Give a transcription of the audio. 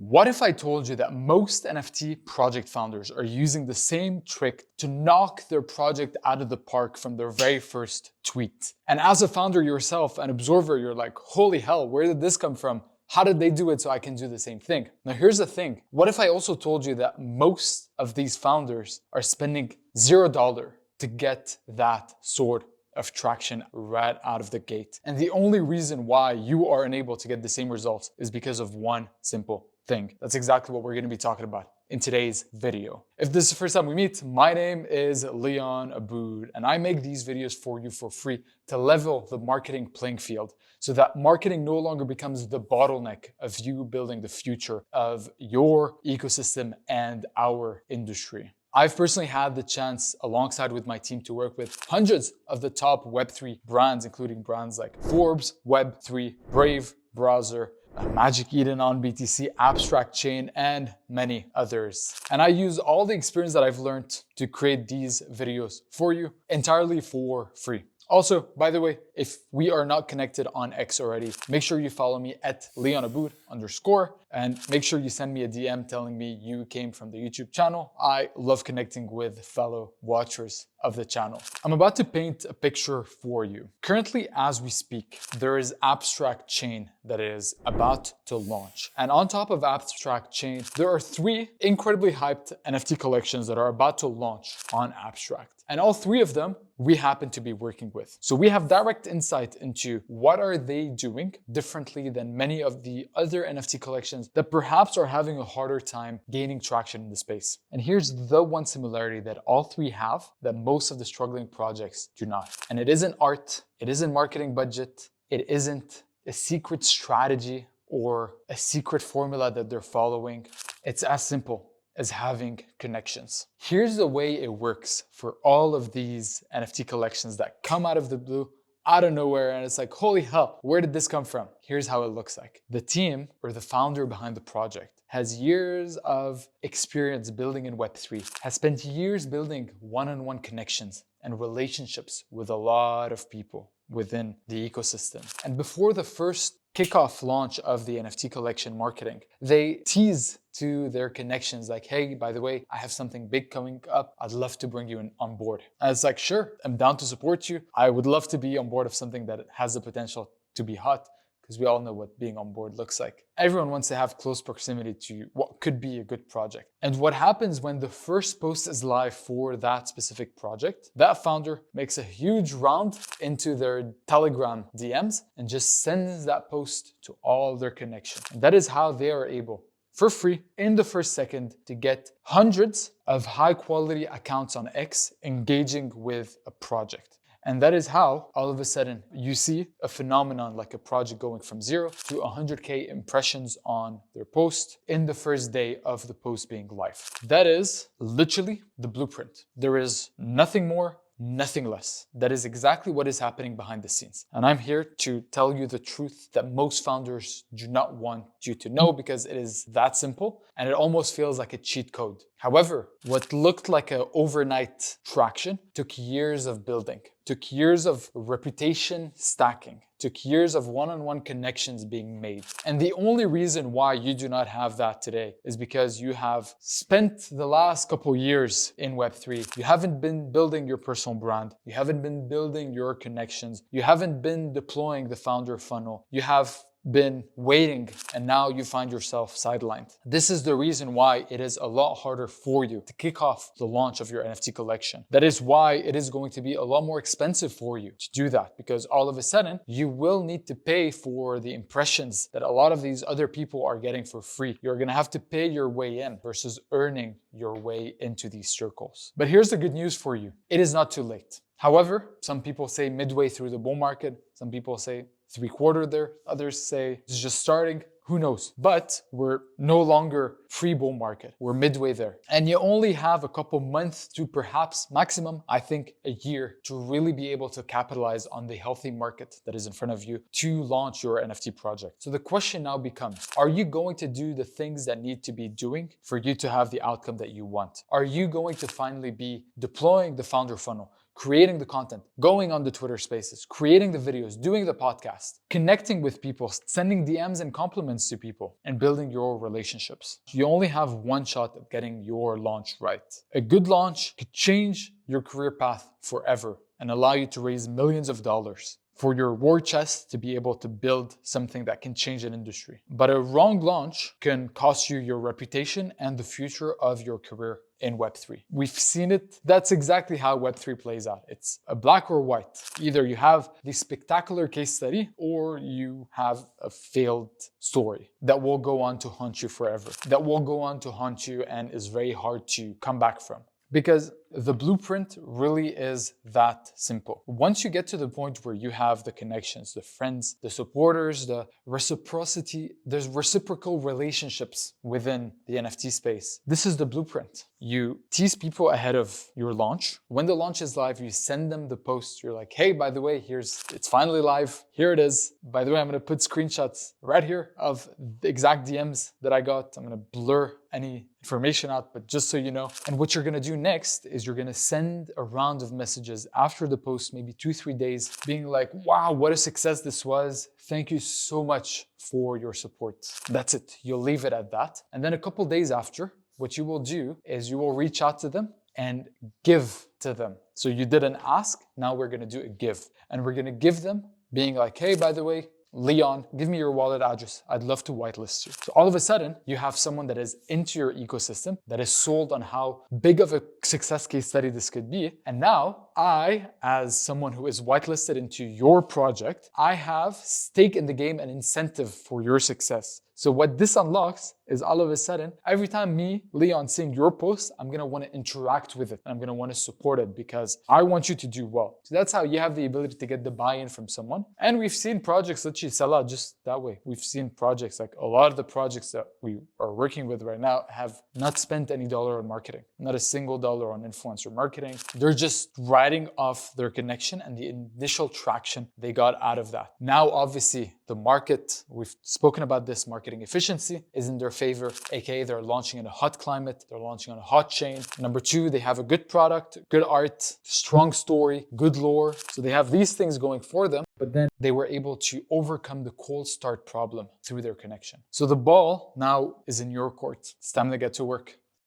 What if I told you that most NFT project founders are using the same trick to knock their project out of the park from their very first tweet? And as a founder yourself, an observer, you're like, holy hell, where did this come from? How did they do it so I can do the same thing? Now, here's the thing. What if I also told you that most of these founders are spending $0 to get that sort of traction right out of the gate? And the only reason why you are unable to get the same results is because of one simple thing. That's exactly what we're going to be talking about in today's video. If this is the first time we meet, my name is Leon Aboud, and I make these videos for you for free to level the marketing playing field so that marketing no longer becomes the bottleneck of you building the future of your ecosystem and our industry. I've personally had the chance, alongside with my team, to work with hundreds of the top Web3 brands, including brands like Forbes, Web3, Brave, Browser, Magic Eden on BTC, Abstract Chain, and many others. And I use all the experience that I've learned to create these videos for you entirely for free. Also, by the way, if we are not connected on X already, make sure you follow me at @LeonAboud_ and make sure you send me a DM telling me you came from the YouTube channel. I love connecting with fellow watchers of the channel. I'm about to paint a picture for you. Currently, as we speak, there is Abstract Chain that is about to launch. And on top of Abstract Chain, there are 3 incredibly hyped NFT collections that are about to launch on Abstract. And all 3 of them we happen to be working with. So we have direct insight into what are they doing differently than many of the other NFT collections that perhaps are having a harder time gaining traction in the space. And here's the one similarity that all 3 have that most of the struggling projects do not. And it isn't art, it isn't marketing budget, it isn't a secret strategy or a secret formula that they're following. It's as simple as having connections. Here's the way it works for all of these NFT collections that come out of the blue, out of nowhere, and it's like, holy hell, where did this come from? Here's how it looks like. The team or the founder behind the project has years of experience building in Web3, has spent years building one-on-one connections and relationships with a lot of people within the ecosystem. And before the first kickoff launch of the NFT collection marketing, they tease to their connections like, hey, by the way, I have something big coming up. I'd love to bring you on board. And it's like, sure, I'm down to support you. I would love to be on board of something that has the potential to be hot, because we all know what being on board looks like. Everyone wants to have close proximity to what could be a good project. And what happens when the first post is live for that specific project, that founder makes a huge round into their Telegram DMs and just sends that post to all their connections. And that is how they are able, for free, in the first second, to get hundreds of high quality accounts on X engaging with a project. And that is how, all of a sudden, you see a phenomenon like a project going from 0 to 100K impressions on their post in the first day of the post being live. That is literally the blueprint. There is nothing more, nothing less. That is exactly what is happening behind the scenes. And I'm here to tell you the truth that most founders do not want you to know, because it is that simple and it almost feels like a cheat code. However, what looked like an overnight traction took years of building, took years of reputation stacking, took years of one-on-one connections being made. And the only reason why you do not have that today is because you have spent the last couple years in Web3. You haven't been building your personal brand. You haven't been building your connections. You haven't been deploying the founder funnel. You have been waiting, and now you find yourself sidelined. This is the reason why it is a lot harder for you to kick off the launch of your NFT collection. That is why it is going to be a lot more expensive for you to do that, because all of a sudden you will need to pay for the impressions that a lot of these other people are getting for free. You're gonna have to pay your way in versus earning your way into these circles. But here's the good news for you. It is not too late. However, some people say midway through the bull market, some people say 3/4 there, others say it's just starting, who knows? But we're no longer pre-bull market, we're midway there. And you only have a couple months to perhaps maximum, I think, a year to really be able to capitalize on the healthy market that is in front of you to launch your NFT project. So the question now becomes, are you going to do the things that need to be doing for you to have the outcome that you want? Are you going to finally be deploying the founder funnel, creating the content, going on the Twitter spaces, creating the videos, doing the podcast, connecting with people, sending DMs and compliments to people, and building your relationships. You only have one shot at getting your launch right. A good launch could change your career path forever and allow you to raise millions of dollars for your war chest to be able to build something that can change an industry. But a wrong launch can cost you your reputation and the future of your career in Web3. We've seen it. That's exactly how Web3 plays out. It's a black or white. Either you have the spectacular case study or you have a failed story that will go on to haunt you forever, that will go on to haunt you and is very hard to come back from. Because the blueprint really is that simple. Once you get to the point where you have the connections, the friends, the supporters, the reciprocity, there's reciprocal relationships within the NFT space. This is the blueprint. You tease people ahead of your launch. When the launch is live, you send them the post. You're like, hey, by the way, it's finally live. Here it is. By the way, I'm gonna put screenshots right here of the exact DMs that I got. I'm gonna blur any information out, but just so you know. And what you're gonna do next is you're gonna send a round of messages after the post, maybe 2-3 days, being like, wow, what a success this was. Thank you so much for your support. That's it. You'll leave it at that. And then a couple days after, what you will do is you will reach out to them and give to them. So you did an ask, now we're gonna do a give. And we're gonna give them being like, hey, by the way, Leon, give me your wallet address. I'd love to whitelist you. So all of a sudden, you have someone that is into your ecosystem, that is sold on how big of a success case study this could be. And now I, as someone who is whitelisted into your project, I have stake in the game and incentive for your success. So what this unlocks is all of a sudden, every time me, Leon, seeing your post, I'm gonna wanna interact with it. And I'm gonna wanna support it because I want you to do well. So that's how you have the ability to get the buy-in from someone. And we've seen projects literally sell out just that way. We've seen projects, like a lot of the projects that we are working with right now have not spent any dollar on marketing, not a single dollar on influencer marketing. They're just riding off their connection and the initial traction they got out of that. Now, obviously, the market, we've spoken about this, marketing efficiency is in their favor, aka they're launching in a hot climate, they're launching on a hot chain. Number two, they have a good product, good art, strong story, good lore. So they have these things going for them, but then they were able to overcome the cold start problem through their connection. So the ball now is in your court. It's time to get to work.